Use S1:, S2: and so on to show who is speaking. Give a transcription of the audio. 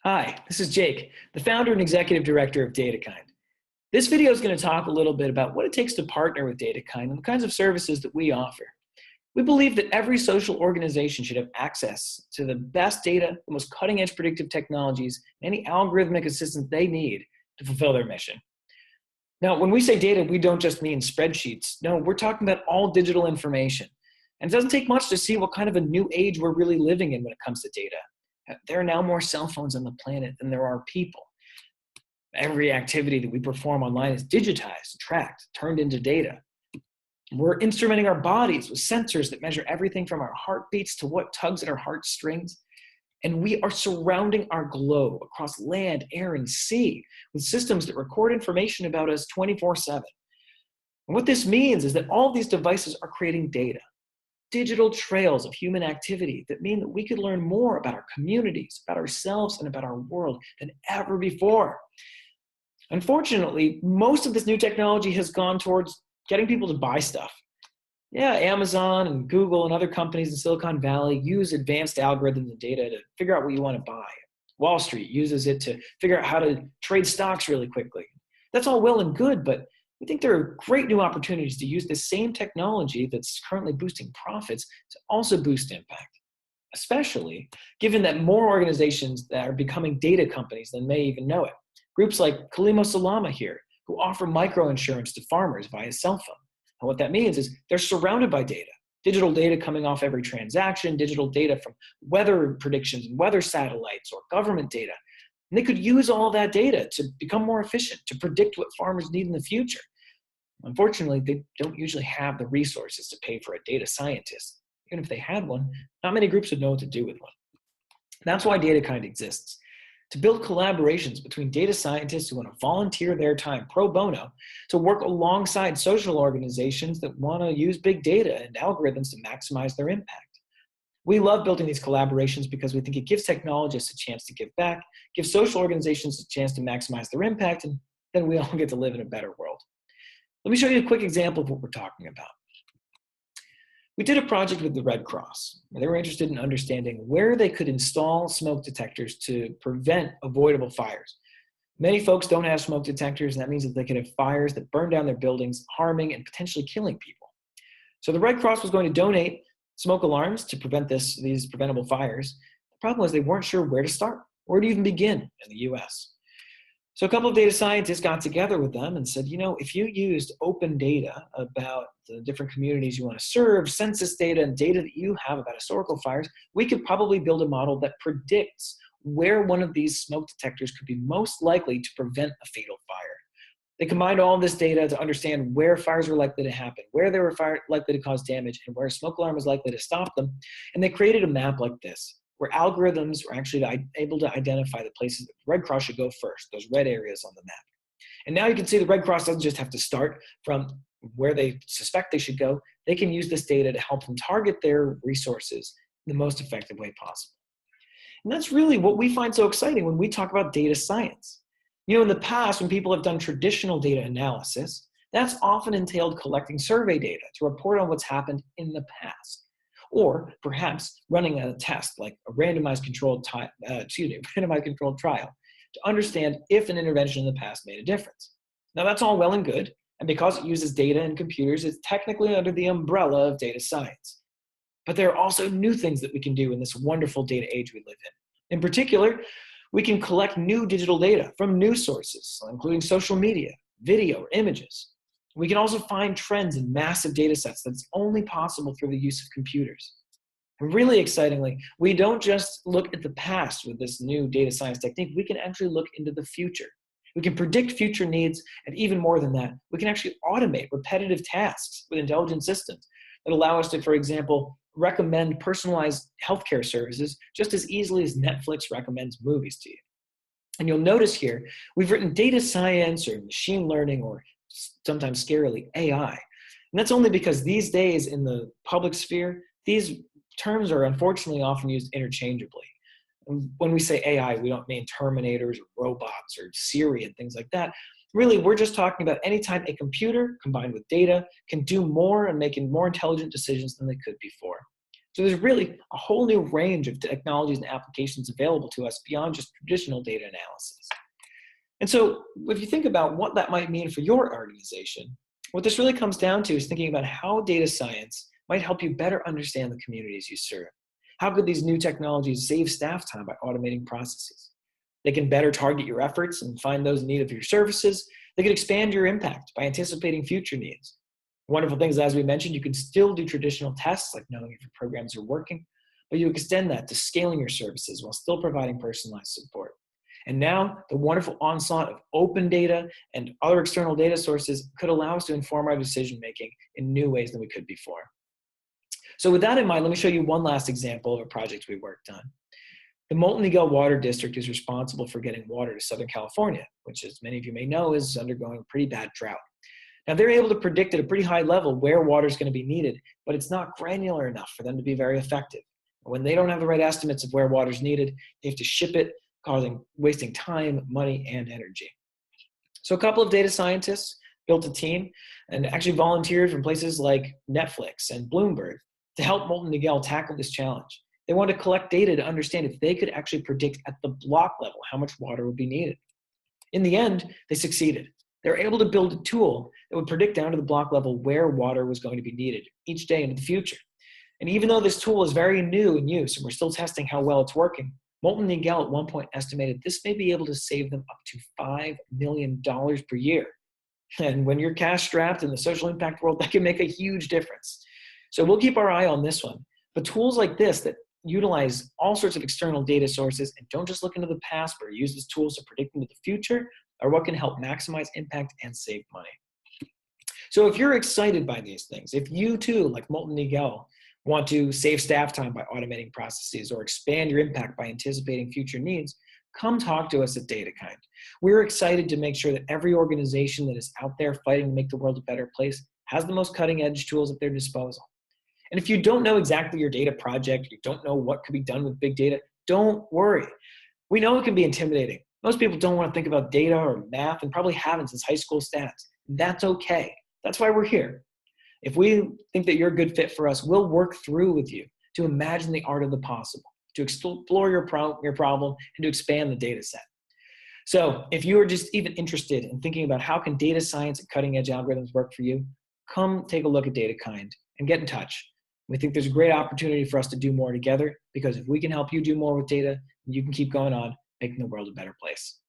S1: Hi, this is Jake, the founder and executive director of DataKind. This video is going to talk a little bit about what it takes to partner with DataKind and the kinds of services that we offer. We believe that every social organization should have access to the best data, the most cutting-edge predictive technologies, and any algorithmic assistance they need to fulfill their mission. Now, when we say data, we don't just mean spreadsheets. No, we're talking about all digital information. And it doesn't take much to see what kind of a new age we're really living in when it comes to data. There are now more cell phones on the planet than there are people. Every activity that we perform online is digitized, tracked, turned into data. We're instrumenting our bodies with sensors that measure everything from our heartbeats to what tugs at our heartstrings. And we are surrounding our globe across land, air, and sea with systems that record information about us 24/7. And what this means is that all these devices are creating data, digital trails of human activity that mean that we could learn more about our communities, about ourselves, and about our world than ever before. Unfortunately, most of this new technology has gone towards getting people to buy stuff. Yeah, Amazon and Google and other companies in Silicon Valley use advanced algorithms and data to figure out what you want to buy. Wall Street uses it to figure out how to trade stocks really quickly. That's all well and good, but we think there are great new opportunities to use the same technology that's currently boosting profits to also boost impact, especially given that more organizations that are becoming data companies than may even know it. Groups like Kalimo Salama here, who offer microinsurance to farmers via cell phone. And what that means is they're surrounded by data, digital data coming off every transaction, digital data from weather predictions and weather satellites or government data. And they could use all that data to become more efficient, to predict what farmers need in the future. Unfortunately, they don't usually have the resources to pay for a data scientist. Even if they had one, not many groups would know what to do with one. That's why DataKind exists, to build collaborations between data scientists who want to volunteer their time pro bono to work alongside social organizations that want to use big data and algorithms to maximize their impact. We love building these collaborations because we think it gives technologists a chance to give back, gives social organizations a chance to maximize their impact, and then we all get to live in a better world. Let me show you a quick example of what we're talking about. We did a project with the Red Cross. They were interested in understanding where they could install smoke detectors to prevent avoidable fires. Many folks don't have smoke detectors, and that means that they could have fires that burn down their buildings, harming and potentially killing people. So the Red Cross was going to donate smoke alarms to prevent these preventable fires. The problem was they weren't sure where to start, where to even begin in the US. So a couple of data scientists got together with them and said, if you used open data about the different communities you want to serve, census data and data that you have about historical fires, we could probably build a model that predicts where one of these smoke detectors could be most likely to prevent a fatal fire. They combined all this data to understand where fires were likely to happen, where they were likely to cause damage, and where a smoke alarm was likely to stop them. And they created a map like this, where algorithms were actually able to identify the places that the Red Cross should go first, those red areas on the map. And now you can see the Red Cross doesn't just have to start from where they suspect they should go. They can use this data to help them target their resources in the most effective way possible. And that's really what we find so exciting when we talk about data science. In the past, when people have done traditional data analysis, that's often entailed collecting survey data to report on what's happened in the past. Or perhaps running a test like a randomized controlled trial to understand if an intervention in the past made a difference. Now that's all well and good, and because it uses data and computers, it's technically under the umbrella of data science. But there are also new things that we can do in this wonderful data age we live in. In particular, we can collect new digital data from news sources, including social media, video, or images. We can also find trends in massive data sets that's only possible through the use of computers. And really excitingly, we don't just look at the past with this new data science technique, we can actually look into the future. We can predict future needs, and even more than that, we can actually automate repetitive tasks with intelligent systems that allow us to, for example, recommend personalized healthcare services just as easily as Netflix recommends movies to you. And you'll notice here, we've written data science or machine learning or sometimes scarily AI. And that's only because these days in the public sphere, these terms are unfortunately often used interchangeably. And when we say AI, we don't mean Terminators or robots or Siri and things like that. Really, we're just talking about any time a computer combined with data can do more and making more intelligent decisions than they could before. So there's really a whole new range of technologies and applications available to us beyond just traditional data analysis. And so if you think about what that might mean for your organization, what this really comes down to is thinking about how data science might help you better understand the communities you serve. How could these new technologies save staff time by automating processes? They can better target your efforts and find those in need of your services. They can expand your impact by anticipating future needs. Wonderful things, as we mentioned, you can still do traditional tests, like knowing if your programs are working, but you extend that to scaling your services while still providing personalized support. And now, the wonderful onslaught of open data and other external data sources could allow us to inform our decision-making in new ways than we could before. So with that in mind, let me show you one last example of a project we worked on. The Molten Eagle Water District is responsible for getting water to Southern California, which, as many of you may know, is undergoing a pretty bad drought. Now, they're able to predict at a pretty high level where water is going to be needed, but it's not granular enough for them to be very effective. When they don't have the right estimates of where water is needed, they have to ship it, wasting time, money, and energy. So a couple of data scientists built a team and actually volunteered from places like Netflix and Bloomberg to help Molten Eagle tackle this challenge. They wanted to collect data to understand if they could actually predict at the block level how much water would be needed. In the end, they succeeded. They were able to build a tool that would predict down to the block level where water was going to be needed each day into the future. And even though this tool is very new in use and we're still testing how well it's working, Molten Eagle at one point estimated this may be able to save them up to $5 million per year. And when you're cash strapped in the social impact world, that can make a huge difference. So we'll keep our eye on this one. But tools like this that utilize all sorts of external data sources and don't just look into the past, but use these tools to predict into the future are what can help maximize impact and save money. So if you're excited by these things, if you too, like Molten Eagle, want to save staff time by automating processes or expand your impact by anticipating future needs, come talk to us at DataKind. We're excited to make sure that every organization that is out there fighting to make the world a better place has the most cutting edge tools at their disposal. And if you don't know exactly your data project, you don't know what could be done with big data, don't worry. We know it can be intimidating. Most people don't want to think about data or math and probably haven't since high school stats. That's okay. That's why we're here. If we think that you're a good fit for us, we'll work through with you to imagine the art of the possible, to explore your problem, and to expand the data set. So if you are just even interested in thinking about how can data science and cutting edge algorithms work for you, come take a look at DataKind and get in touch. We think there's a great opportunity for us to do more together, because if we can help you do more with data, you can keep going on making the world a better place.